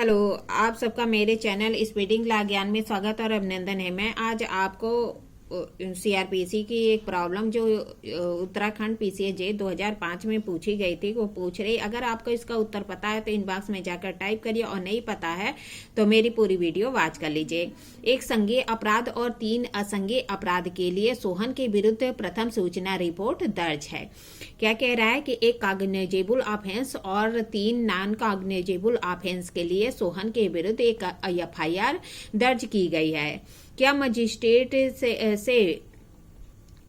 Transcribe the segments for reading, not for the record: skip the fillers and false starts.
Hello, आप सबका मेरे चैनल स्पीडिंग ला ज्ञान में स्वागत और अभिनंदन है। मैं आज आपको सीआरपीसी की एक प्रॉब्लम जो उत्तराखंड पीसीएजे 2005 में पूछी गई थी वो पूछ रही। अगर आपको इसका उत्तर पता है तो इनबॉक्स में जाकर टाइप करिए और नहीं पता है तो मेरी पूरी वीडियो वॉच कर लीजिए। एक संज्ञेय अपराध और 3 असंज्ञेय अपराध के लिए सोहन के विरुद्ध प्रथम सूचना रिपोर्ट दर्ज है। क्या कह रहा है कि एक कॉग्निजेबल ऑफेंस और 3 नॉन कॉग्निजेबल ऑफेंस के लिए सोहन के विरुद्ध एक एफआईआर दर्ज की गई है। क्या मजिस्ट्रेट से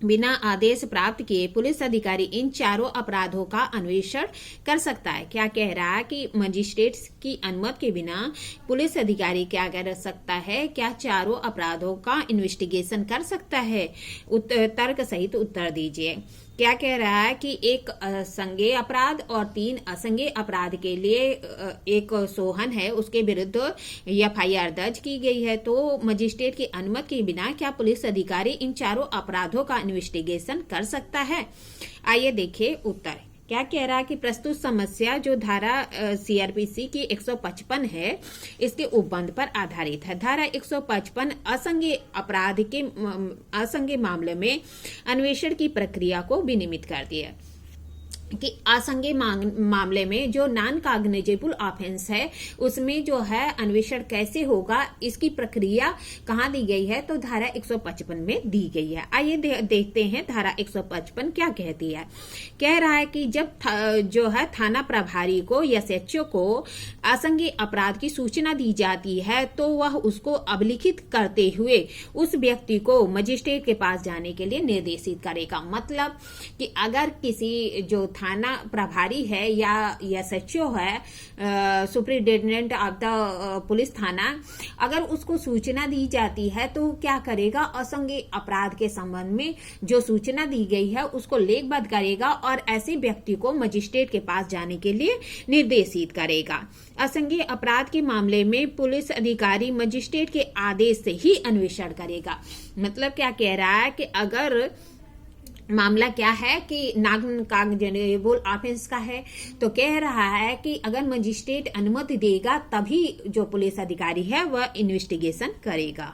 बिना आदेश प्राप्त किए पुलिस अधिकारी इन चारों अपराधों का अन्वेषण कर सकता है? क्या कह रहा है कि मजिस्ट्रेट की अनुमति के बिना पुलिस अधिकारी क्या कर सकता है? क्या चारों अपराधों का इन्वेस्टिगेशन कर सकता है? तर्क सहित उत्तर दीजिए। क्या कह रहा है कि एक संज्ञेय अपराध और 3 असंज्ञेय अपराध के लिए एक सोहन है उसके विरुद्ध एफआईआर दर्ज की गई है। तो मजिस्ट्रेट की अनुमति के बिना क्या पुलिस अधिकारी इन चारों अपराधों का इन्वेस्टिगेशन कर सकता है? आइए देखिए उत्तर। क्या कह रहा है कि प्रस्तुत समस्या जो धारा सीआरपीसी की 155 है इसके उपबंध पर आधारित है। धारा 155 असंज्ञेय अपराध के असंज्ञेय मामले में अन्वेषण की प्रक्रिया को विनियमित करती है कि असंज्ञेय मामले में जो नॉन कॉग्निजेबल ऑफेंस है उसमें जो है अन्वेषण कैसे होगा इसकी प्रक्रिया कहाँ दी गई है, तो धारा 155 में दी गई है। आइए देखते हैं धारा 155 क्या कहती है। कह रहा है कि जब जो है थाना प्रभारी को या एसएचओ को असंज्ञेय अपराध की सूचना दी जाती है तो वह उसको अभिलिखित करते हुए उस व्यक्ति को मजिस्ट्रेट के पास जाने के लिए निर्देशित करेगा। मतलब कि अगर किसी जो थाना प्रभारी है या एसएचओ है सुपरिटेंडेंट ऑफ द पुलिस थाना, अगर उसको सूचना दी जाती है तो क्या करेगा, असंज्ञेय अपराध के संबंध में जो सूचना दी गई है उसको लेखबद्ध करेगा और ऐसे व्यक्ति को मजिस्ट्रेट के पास जाने के लिए निर्देशित करेगा। असंज्ञेय अपराध के मामले में पुलिस अधिकारी मजिस्ट्रेट के आदेश से ही अन्वेषण करेगा। मतलब क्या कह रहा है कि अगर मामला क्या है कि नॉन कॉग्निजेबल ऑफेंस का है तो कह रहा है कि अगर मजिस्ट्रेट अनुमति देगा तभी जो पुलिस अधिकारी है वह इन्वेस्टिगेशन करेगा।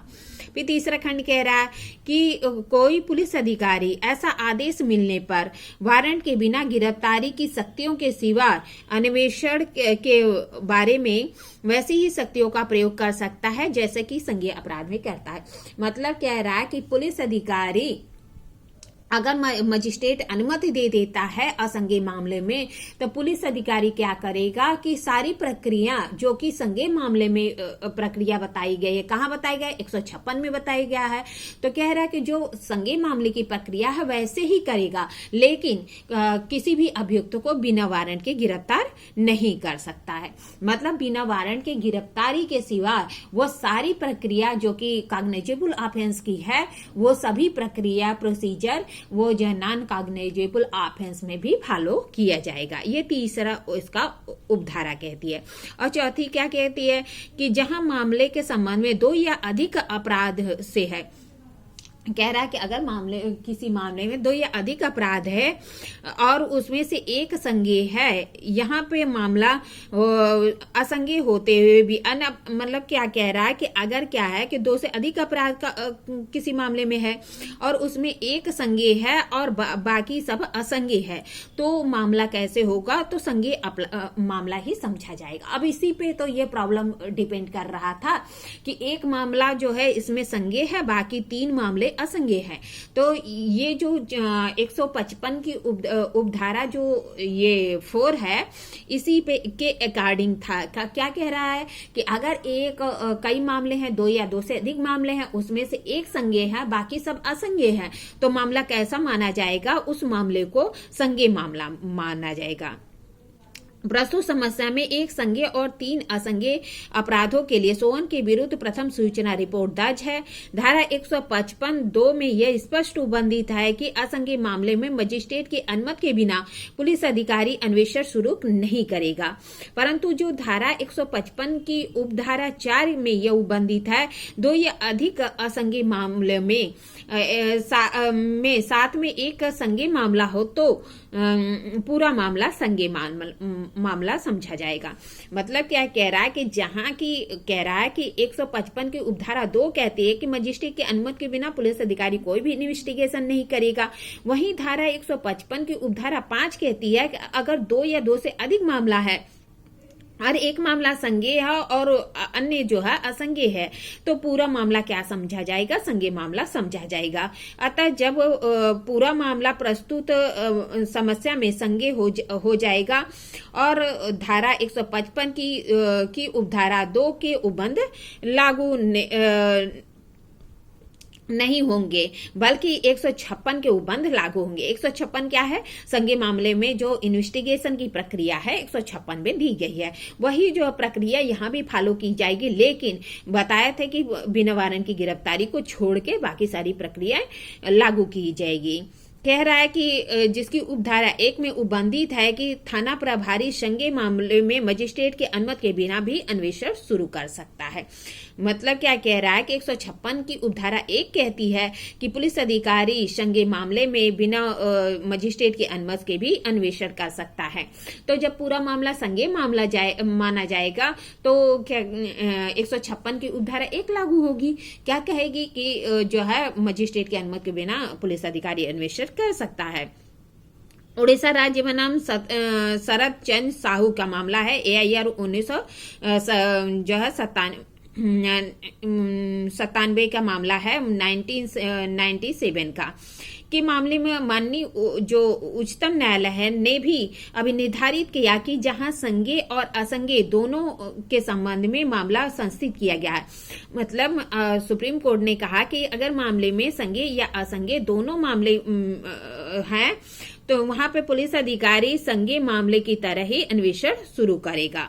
फिर तीसरा खंड कह रहा है कि कोई पुलिस अधिकारी ऐसा आदेश मिलने पर वारंट के बिना गिरफ्तारी की शक्तियों के सिवा अन्वेषण के बारे में वैसी ही शक्तियों का प्रयोग कर सकता है जैसे कि संज्ञेय अपराध में करता है। मतलब कह रहा है कि पुलिस अधिकारी अगर मजिस्ट्रेट अनुमति दे देता है असंज्ञेय मामले में तो पुलिस अधिकारी क्या करेगा कि सारी प्रक्रिया जो कि संज्ञेय मामले में प्रक्रिया बताई गई है, कहाँ बताई गई, 156 में बताया गया है। तो कह रहा है कि जो संज्ञेय मामले की प्रक्रिया है वैसे ही करेगा, लेकिन किसी भी अभियुक्त को बिना वारंट के गिरफ्तार नहीं कर सकता है। मतलब बिना वारंट के गिरफ्तारी के सिवा वो सारी प्रक्रिया जो कि कॉग्निजेबल ऑफेंस की है वो सभी प्रक्रिया प्रोसीजर वो जो नॉन कॉग्निजेबल ऑफेंस में भी फॉलो किया जाएगा। ये तीसरा इसका उपधारा कहती है। और चौथी क्या कहती है कि जहां मामले के संबंध में 2 या अधिक अपराध से है, कह रहा है कि अगर किसी मामले में 2 या अधिक अपराध है और उसमें से एक संज्ञेय है, यहाँ पे मामला असंज्ञेय होते हुए भी मतलब क्या कह रहा है कि अगर क्या है कि 2 से अधिक अपराध का किसी मामले में है और उसमें एक संज्ञेय है और बाकी सब असंज्ञेय है तो मामला कैसे होगा, तो संज्ञेय मामला ही समझा जाएगा। अब इसी पे तो ये प्रॉब्लम डिपेंड कर रहा था कि एक मामला जो है इसमें संज्ञेय है, बाकी 3 मामले असंज्ञेय है। तो ये जो 155 की उपधारा जो ये 4 है इसी पे के अकॉर्डिंग था। क्या कह रहा है कि अगर कई मामले हैं, 2 या 2 से अधिक मामले हैं, उसमें से एक संज्ञेय है बाकी सब असंज्ञेय है तो मामला कैसा माना जाएगा, उस मामले को संज्ञेय मामला माना जाएगा। प्रस्तुत समस्या में एक संज्ञेय और 3 असंज्ञेय अपराधों के लिए सोहन के विरुद्ध प्रथम सूचना रिपोर्ट दर्ज है। धारा 155(2) में यह स्पष्ट उल्लेखित है कि असंज्ञेय मामले में मजिस्ट्रेट की अनुमति के बिना पुलिस अधिकारी अन्वेषण शुरू नहीं करेगा। परंतु जो धारा 155 की उपधारा 4 में यह उल्लेखित है 2 या अधिक असंज्ञेय मामले में साथ में एक संज्ञेय मामला हो तो पूरा मामला संज्ञेय मामला समझा जाएगा। मतलब क्या कह रहा है कि जहां की कह रहा है कि 155 की उपधारा 2 कहती है कि मजिस्ट्रेट की अनुमति के बिना पुलिस अधिकारी कोई भी इन्वेस्टिगेशन नहीं करेगा। वहीं धारा 155 की उपधारा 5 कहती है कि अगर 2 या 2 से अधिक मामला है और एक मामला संज्ञेय है और अन्य जो है असंज्ञेय है, तो पूरा मामला क्या समझा जाएगा? संज्ञेय मामला समझा जाएगा। अतः जब पूरा मामला प्रस्तुत समस्या में संज्ञेय हो जाएगा और धारा 155 की उपधारा 2 के उपबंध लागू नहीं होंगे, बल्कि 156 के उपबंध लागू होंगे। 156 क्या है? संज्ञेय मामले में जो इन्वेस्टिगेशन की प्रक्रिया है 156 में दी गई है, वही जो प्रक्रिया यहाँ भी फॉलो की जाएगी। लेकिन बताया था कि बिना वारंट की गिरफ्तारी को छोड़ के बाकी सारी प्रक्रियाएं लागू की जाएगी। कह रहा है कि जिसकी उपधारा 1 में उपबंधित है कि थाना प्रभारी संज्ञेय मामले में मजिस्ट्रेट के अनुमति के बिना भी अन्वेषण शुरू कर सकता है। मतलब क्या कह रहा है कि 156 की उपधारा 1 कहती है कि पुलिस अधिकारी संज्ञेय मामले में बिना मजिस्ट्रेट की अनुमति के भी अन्वेषण कर सकता है। तो जब पूरा मामला संज्ञेय मामला माना जाएगा तो क्या 156 की उपधारा 1 लागू होगी। क्या कहेगी कि जो है मजिस्ट्रेट की अनुमति के बिना पुलिस अधिकारी अन्वेषण कर सकता है। उड़ीसा राज्य बनाम शरद चंद्र साहू का मामला है। AIR 1900 जो है 97 का मामला है, 1997 का के मामले में माननीय जो उच्चतम न्यायालय है ने भी अभी निर्धारित किया कि जहां संज्ञेय और असंज्ञेय दोनों के संबंध में मामला संस्थित किया गया है। मतलब सुप्रीम कोर्ट ने कहा कि अगर मामले में संज्ञेय या असंज्ञेय दोनों मामले हैं तो वहां पे पुलिस अधिकारी संज्ञेय मामले की तरह ही अन्वेषण शुरू करेगा।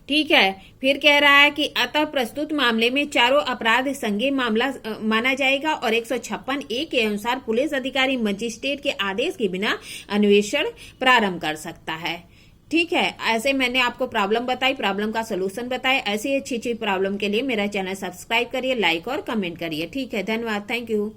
ठीक है। फिर कह रहा है कि अतः प्रस्तुत मामले में चारों अपराध संज्ञेय मामला माना जाएगा और 156A के अनुसार पुलिस अधिकारी मजिस्ट्रेट के आदेश के बिना अन्वेषण प्रारंभ कर सकता है। ठीक है। ऐसे मैंने आपको प्रॉब्लम बताई, प्रॉब्लम का सोल्यूशन बताया। ऐसी अच्छी प्रॉब्लम के लिए मेरा चैनल सब्सक्राइब करिए, लाइक और कमेंट करिए। ठीक है, धन्यवाद, थैंक यू।